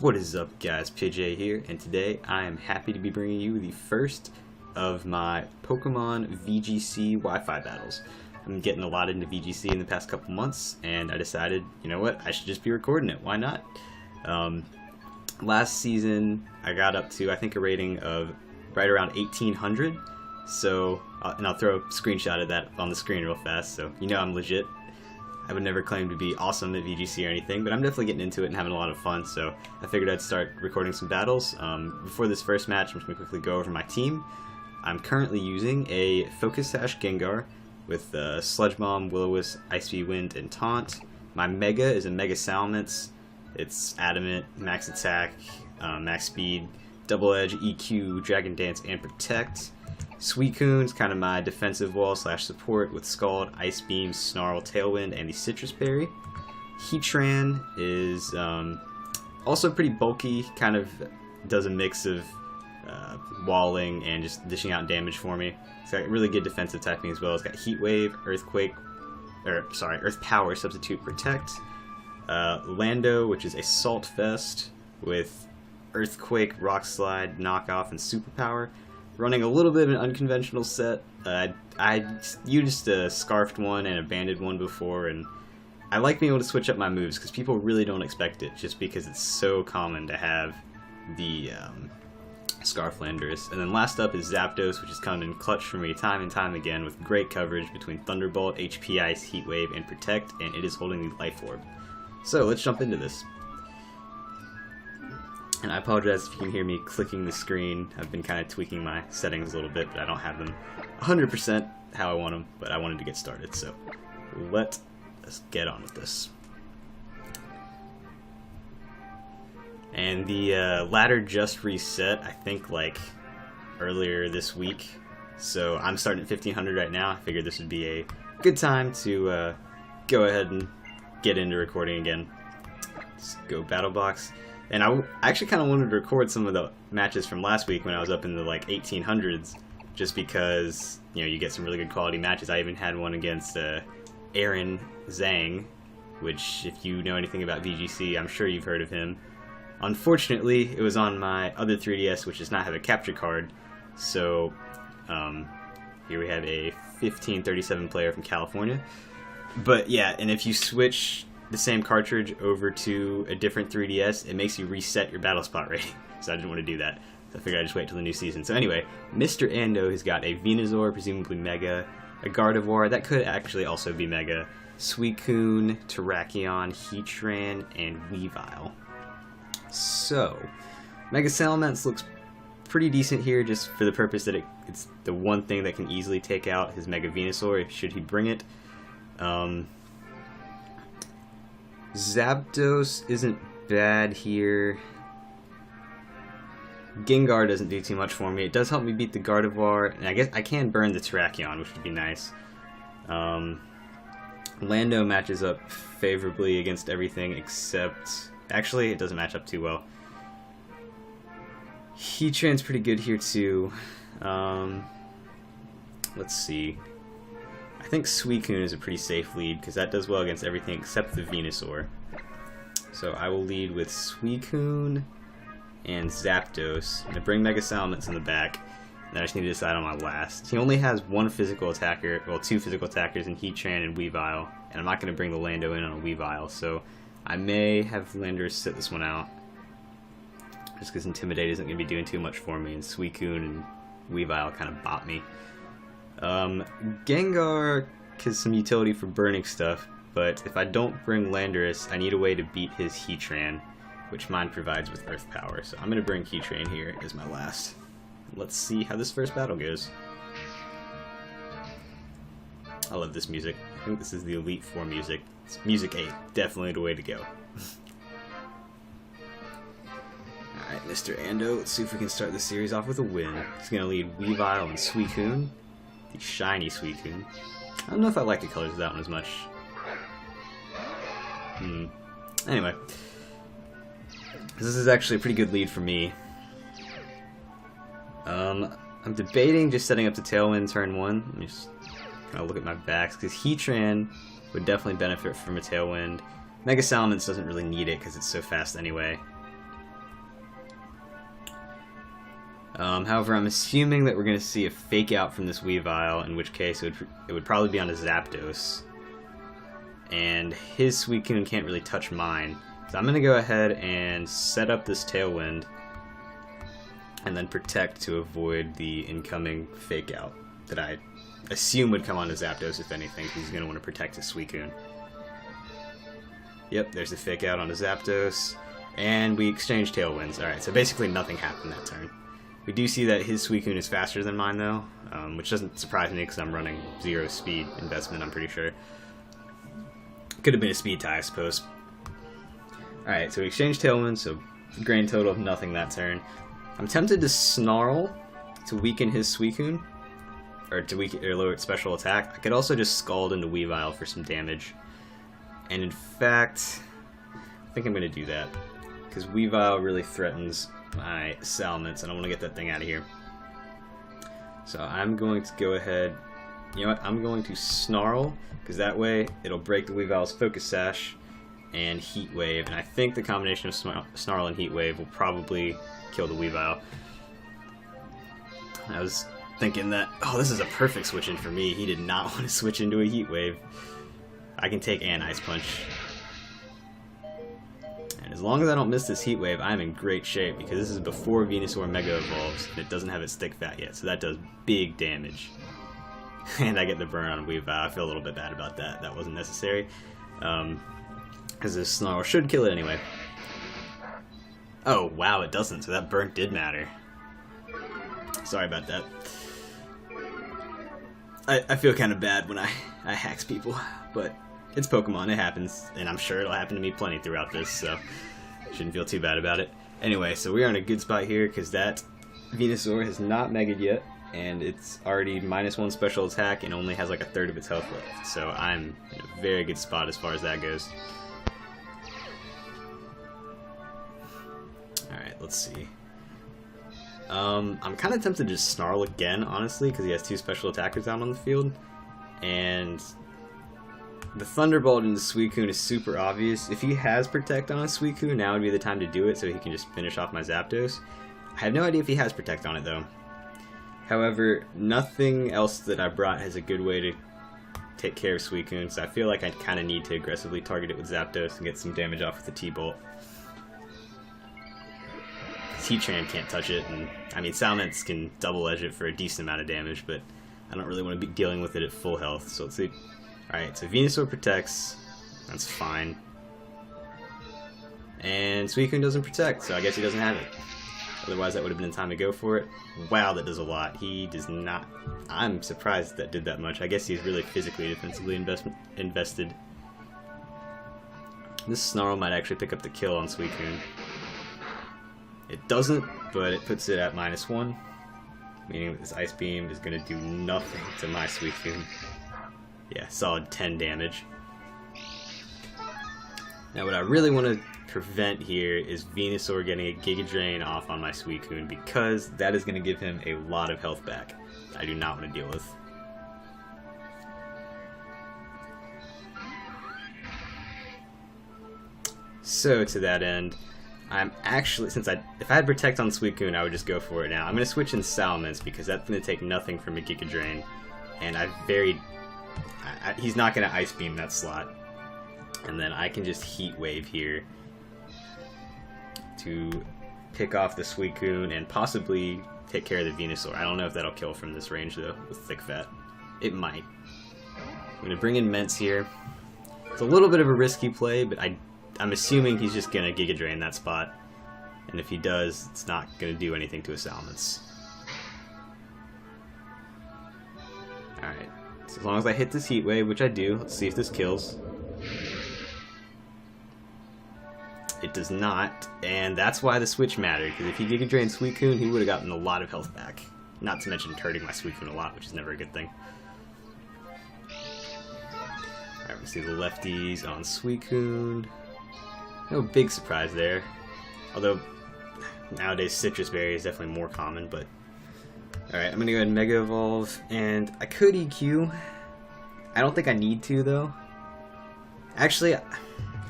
What is up, guys? PJ here, and today I am happy to be bringing you the first of my Pokemon VGC Wi-Fi battles. I'm getting a lot into VGC in the past couple months, and I decided, you know what, I should just be recording it. Why not? Last season, I got up to, I think, a rating of right around 1800, so, and I'll throw a screenshot of that on the screen real fast, so you know I'm legit. I would never claim to be awesome at VGC or anything, but I'm definitely getting into it and having a lot of fun, so I figured I'd start recording some battles. Before this first match, I'm just going to quickly go over my team. I'm currently using a Focus Sash Gengar with Sludge Bomb, Will-O-Wisp, Ice Beam Wind, and Taunt. My Mega is a Mega Salamence. It's Adamant, Max Attack, Max Speed, Double Edge, EQ, Dragon Dance, and Protect. Suicune's kind of my defensive wall / support with Scald, Ice Beam, Snarl, Tailwind, and the Citrus Berry. Heatran is also pretty bulky, kind of does a mix of walling and just dishing out damage for me. It's got really good defensive typing as well. It's got Heat Wave, Earth Power, Substitute, Protect. Lando, which is a Salt Vest with Earthquake, Rock Slide, Knockoff, and Superpower. Running a little bit of an unconventional set. I used a Scarfed one and a Banded one before, and I like being able to switch up my moves because people really don't expect it, just because it's so common to have the Scarflanders. And then last up is Zapdos, which has come in clutch for me time and time again with great coverage between Thunderbolt, HP Ice, Heat Wave, and Protect, and it is holding the Life Orb. So let's jump into this. And I apologize if you can hear me clicking the screen. I've been kind of tweaking my settings a little bit, but I don't have them 100% how I want them, but I wanted to get started, so let's get on with this. And the ladder just reset, I think, like, earlier this week, so I'm starting at 1500 right now. I figured this would be a good time to go ahead and get into recording again. Let's go Battle Box. And I actually kind of wanted to record some of the matches from last week when I was up in the like 1800s, just because, you know, you get some really good quality matches. I even had one against Aaron Zhang, which, if you know anything about VGC, I'm sure you've heard of him. Unfortunately, it was on my other 3DS, which does not have a capture card, so here we have a 1537 player from California. But yeah, and if you switch the same cartridge over to a different 3DS, it makes you reset your battle spot rating. So I didn't want to do that. So I figured I'd just wait till the new season. So anyway, Mr. Ando has got a Venusaur, presumably Mega, a Gardevoir, that could actually also be Mega, Suicune, Terrakion, Heatran, and Weavile. So, Mega Salamence looks pretty decent here, just for the purpose that it's the one thing that can easily take out his Mega Venusaur, should he bring it. Zapdos isn't bad here. Gengar doesn't do too much for me. It does help me beat the Gardevoir, and I guess I can burn the Terrakion, which would be nice. Lando matches up favorably against everything except... Actually, it doesn't match up too well. Heatran's pretty good here too. Let's see. I think Suicune is a pretty safe lead, because that does well against everything except the Venusaur. So I will lead with Suicune and Zapdos. I'm going to bring Mega Salamence in the back, and I just need to decide on my last. He only has one physical attacker, well, two physical attackers in Heatran and Weavile, and I'm not going to bring the Lando in on a Weavile, so I may have Landers sit this one out, just because Intimidate isn't going to be doing too much for me, and Suicune and Weavile kind of bop me. Gengar has some utility for burning stuff, but if I don't bring Landorus, I need a way to beat his Heatran, which mine provides with Earth Power. So I'm going to bring Heatran here as my last. Let's see how this first battle goes. I love this music. I think this is the Elite Four music. It's Music 8, definitely the way to go. Alright, Mr. Ando, let's see if we can start the series off with a win. He's going to lead Weavile and Suicune. The shiny Suicune. I don't know if I like the colors of that one as much. Anyway. This is actually a pretty good lead for me. I'm debating just setting up the Tailwind turn 1. Let me just kind of look at my backs, because Heatran would definitely benefit from a Tailwind. Mega Salamence doesn't really need it because it's so fast anyway. However, I'm assuming that we're going to see a fake out from this Weavile, in which case it would probably be on a Zapdos. And his Suicune can't really touch mine. So I'm going to go ahead and set up this Tailwind and then protect to avoid the incoming fake out that I assume would come on to Zapdos if anything, because he's going to want to protect his Suicune. Yep, there's the fake out on the Zapdos. And we exchange Tailwinds. Alright, so basically nothing happened that turn. We do see that his Suicune is faster than mine, though, which doesn't surprise me because I'm running 0 speed investment, I'm pretty sure. Could have been a speed tie, I suppose. Alright, so we exchange Tailwind, so grand total of nothing that turn. I'm tempted to Snarl to weaken his Suicune, or to weaken or lower its special attack. I could also just Scald into Weavile for some damage. And in fact, I think I'm going to do that, because Weavile really threatens my Salamence, and I want to get that thing out of here. So I'm going to go ahead, you know what, I'm going to Snarl, because that way it'll break the Weavile's Focus Sash and Heat Wave, and I think the combination of Snarl and Heat Wave will probably kill the Weavile. I was thinking that, oh, this is a perfect switch in for me. He did not want to switch into a Heat Wave. I can take an Ice Punch. And as long as I don't miss this Heat Wave, I'm in great shape, because this is before Venusaur Mega Evolves, and it doesn't have its Stick Fat yet, so that does big damage. And I get the burn on Weavile. I feel a little bit bad about that. That wasn't necessary, because this Snarl should kill it anyway. Oh, wow, it doesn't, so that burn did matter. Sorry about that. I feel kind of bad when I hacks people, but it's Pokemon, it happens, and I'm sure it'll happen to me plenty throughout this, so shouldn't feel too bad about it. Anyway, so we are in a good spot here, because that Venusaur has not Mega'd yet, and it's already -1 special attack and only has like 1/3 of its health left, so I'm in a very good spot as far as that goes. Alright, let's see. I'm kind of tempted to just Snarl again, honestly, because he has 2 special attackers out on the field, and the Thunderbolt in the Suicune is super obvious. If he has Protect on a Suicune, now would be the time to do it so he can just finish off my Zapdos. I have no idea if he has Protect on it, though. However, nothing else that I brought has a good way to take care of Suicune, so I feel like I kind of need to aggressively target it with Zapdos and get some damage off with the T-Bolt. Heatran can't touch it, and I mean, Salamence can double-edge it for a decent amount of damage, but I don't really want to be dealing with it at full health, so let's see. Alright, so Venusaur protects, that's fine. And Suicune doesn't protect, so I guess he doesn't have it. Otherwise that would have been time to go for it. Wow, that does a lot. He does not... I'm surprised that did that much. I guess he's really physically defensively invested. This Snarl might actually pick up the kill on Suicune. It doesn't, but it puts it at -1, meaning that this Ice Beam is going to do nothing to my Suicune. Yeah, solid 10 damage. Now what I really want to prevent here is Venusaur getting a Giga Drain off on my Suicune, because that is going to give him a lot of health back I do not want to deal with. So to that end, I'm actually, if I had Protect on Suicune, I would just go for it now. I'm going to switch in Salamence, because that's going to take nothing from a Giga Drain, and he's not going to Ice Beam that slot. And then I can just Heat Wave here to pick off the Suicune and possibly take care of the Venusaur. I don't know if that'll kill from this range, though, with Thick Fat. It might. I'm going to bring in Ments here. It's a little bit of a risky play, but I'm assuming he's just going to Giga Drain that spot. And if he does, it's not going to do anything to a Salamence. Alright. So as long as I hit this Heat Wave, which I do, let's see if this kills. It does not, and that's why the switch mattered, because if he Giga Drained Suicune, he would have gotten a lot of health back. Not to mention hurting my Suicune a lot, which is never a good thing. Alright, we see the lefties on Suicune. No big surprise there. Although, nowadays Citrus Berry is definitely more common, but... Alright, I'm gonna go ahead and Mega Evolve, and I could EQ. I don't think I need to, though. Actually,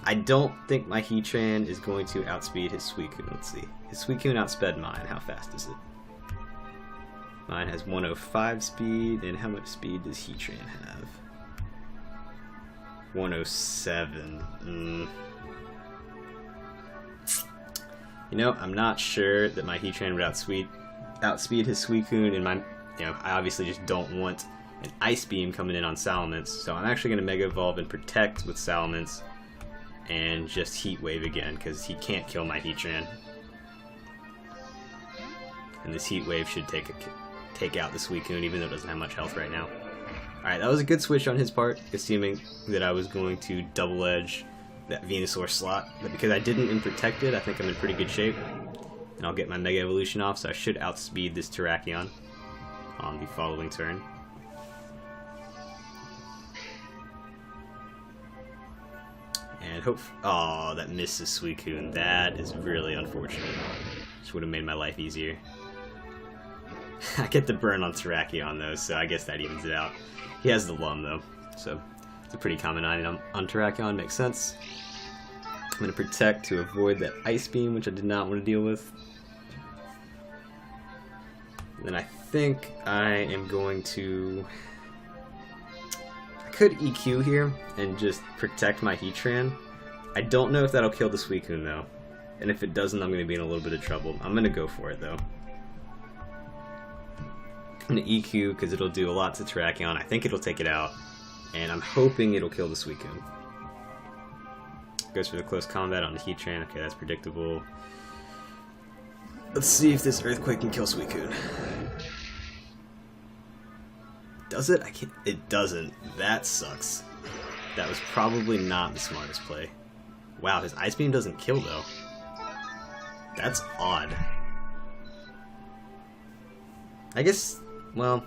I don't think my Heatran is going to outspeed his Suicune. Let's see. His Suicune outsped mine. How fast is it? Mine has 105 speed, and how much speed does Heatran have? 107. You know, I'm not sure that my Heatran would outspeed his Suicune, and I obviously just don't want an Ice Beam coming in on Salamence, so I'm actually going to Mega Evolve and Protect with Salamence, and just Heat Wave again, because he can't kill my Heatran. And this Heat Wave should take out the Suicune, even though it doesn't have much health right now. Alright, that was a good switch on his part, assuming that I was going to double edge that Venusaur slot, but because I didn't in Protected, I think I'm in pretty good shape. And I'll get my Mega Evolution off, so I should outspeed this Terrakion on the following turn. And oh, that misses Suicune. That is really unfortunate. Just would have made my life easier. I get the burn on Terrakion though, so I guess that evens it out. He has the Lum though, so it's a pretty common item on Terrakion, makes sense. I'm going to Protect to avoid that Ice Beam, which I did not want to deal with. And then I think I am going to... I could EQ here and just protect my Heatran. I don't know if that'll kill the Suicune though. And if it doesn't, I'm going to be in a little bit of trouble. I'm going to go for it though. I'm going to EQ because it'll do a lot to Terrakion. I think it'll take it out. And I'm hoping it'll kill the Suicune. Goes for the close combat on the Heatran. Okay, that's predictable. Let's see if this Earthquake can kill Suicune. Does it? It doesn't. That sucks. That was probably not the smartest play. Wow, his Ice Beam doesn't kill though. That's odd. I guess, well,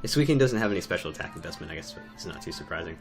if Suicune doesn't have any special attack investment, I guess it's not too surprising.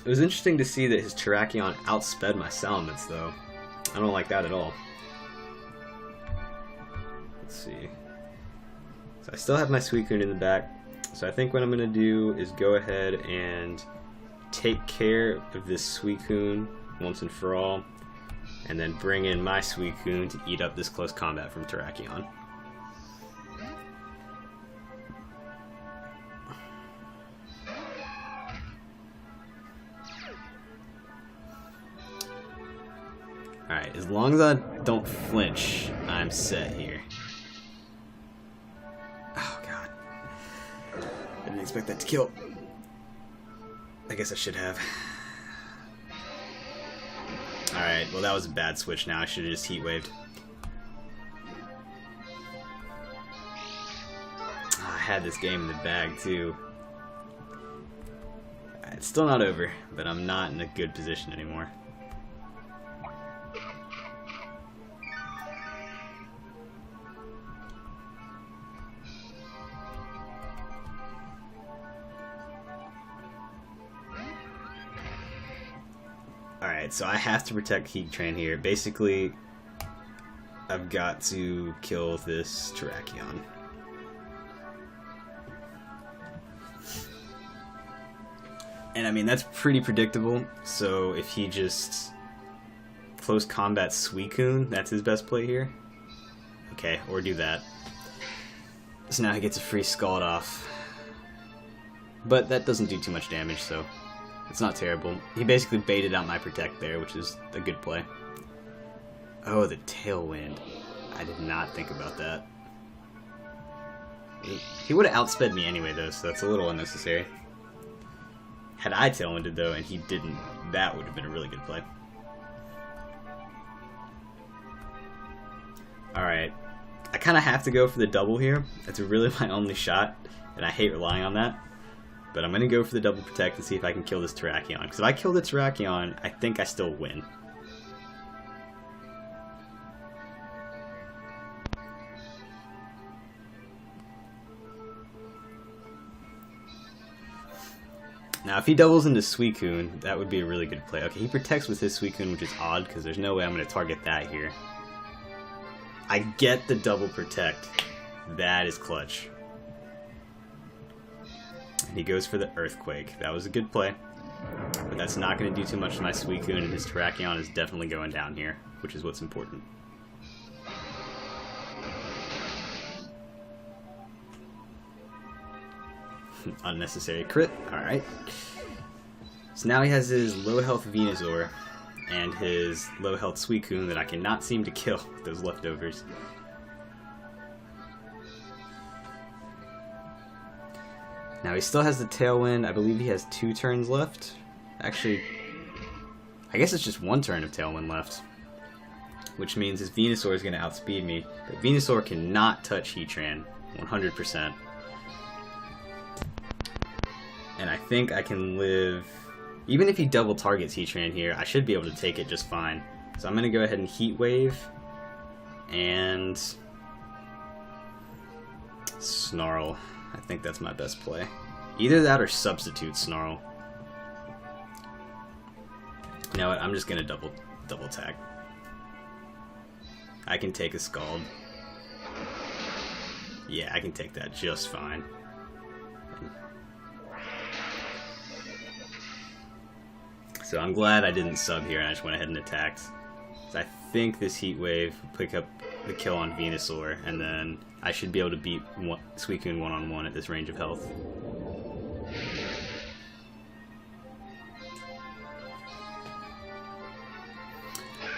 It was interesting to see that his Terrakion outsped my Salamence though. I don't like that at all. Let's see. So I still have my Suicune in the back. So I think what I'm going to do is go ahead and take care of this Suicune once and for all. And then bring in my Suicune to eat up this close combat from Terrakion. Alright, as long as I don't flinch, I'm set here. Oh god. I didn't expect that to kill. I guess I should have. Alright, well that was a bad switch now. I should have just Heat Waved. Oh, I had this game in the bag too. It's still not over, but I'm not in a good position anymore. Alright, so I have to protect Heatran here. Basically, I've got to kill this Terrakion. And I mean, that's pretty predictable, so if he just close combat Suicune, that's his best play here. Okay, or do that. So now he gets a free Scald off. But that doesn't do too much damage, so it's not terrible. He basically baited out my Protect there, which is a good play. Oh, the Tailwind. I did not think about that. He would have outsped me anyway, though, so that's a little unnecessary. Had I Tailwinded, though, and he didn't, that would have been a really good play. Alright. I kind of have to go for the double here. That's really my only shot, and I hate relying on that. But I'm going to go for the double Protect and see if I can kill this Terrakion. Because if I kill the Terrakion, I think I still win. Now, if he doubles into Suicune, that would be a really good play. Okay, he protects with his Suicune, which is odd, because there's no way I'm going to target that here. I get the double Protect. That is clutch. And he goes for the Earthquake. That was a good play. But that's not going to do too much to my Suicune, and his Terrakion is definitely going down here, which is what's important. Unnecessary crit. Alright. So now he has his low health Venusaur and his low health Suicune that I cannot seem to kill with those leftovers. Now he still has the Tailwind. I believe he has 2 turns left. Actually, I guess it's just 1 turn of Tailwind left. Which means his Venusaur is going to outspeed me. But Venusaur cannot touch Heatran. 100%. And I think I can live... Even if he double targets Heatran here, I should be able to take it just fine. So I'm going to go ahead and Heat Wave. And... Snarl. I think that's my best play. Either that or substitute Snarl. You know what? I'm just going to double attack. I can take a Scald. Yeah, I can take that just fine. So I'm glad I didn't sub here and I just went ahead and attacked. So I think this Heat Wave will pick up the kill on Venusaur, and then I should be able to beat Suicune one-on-one at this range of health.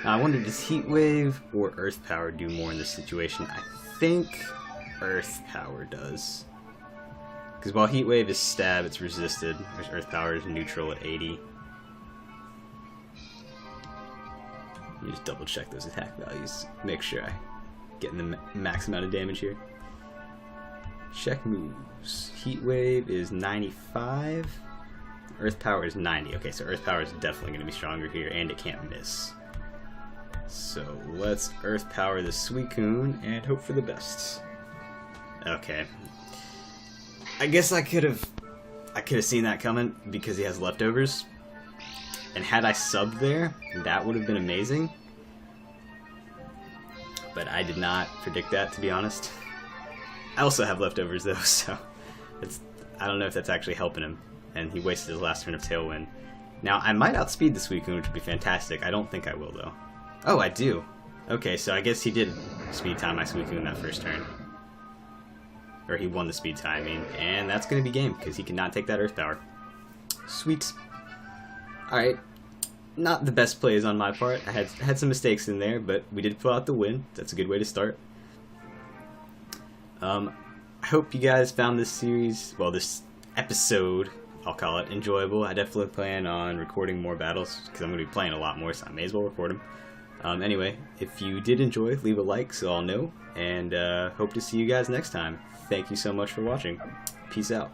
Now I wonder, does Heat Wave or Earth Power do more in this situation? I think Earth Power does. Because while Heat Wave is stab, it's resisted, whereas Earth Power is neutral at 80. Let me just double check those attack values. Make sure I'm getting the max amount of damage here. Check moves. Heat Wave is 95. Earth Power is 90. Okay, so Earth Power is definitely going to be stronger here, and it can't miss. So let's Earth Power the Suicune and hope for the best. Okay. I guess I could have seen that coming because he has leftovers. And had I subbed there, that would have been amazing. But I did not predict that, to be honest. I also have leftovers though, so I don't know if that's actually helping him. And he wasted his last turn of Tailwind. Now, I might outspeed the Suicune, which would be fantastic. I don't think I will, though. Oh, I do. Okay, so I guess he did speed time my Suicune that first turn. Or he won the speed time, I mean. And that's going to be game, because he cannot take that Earth Power. Sweet. Alright. Not the best plays on my part. I had some mistakes in there, but we did pull out the win. That's a good way to start. I hope you guys found this series, well, this episode, I'll call it, enjoyable. I definitely plan on recording more battles, because I'm going to be playing a lot more, so I may as well record them. Anyway, if you did enjoy, leave a like so I'll know, and hope to see you guys next time. Thank you so much for watching. Peace out.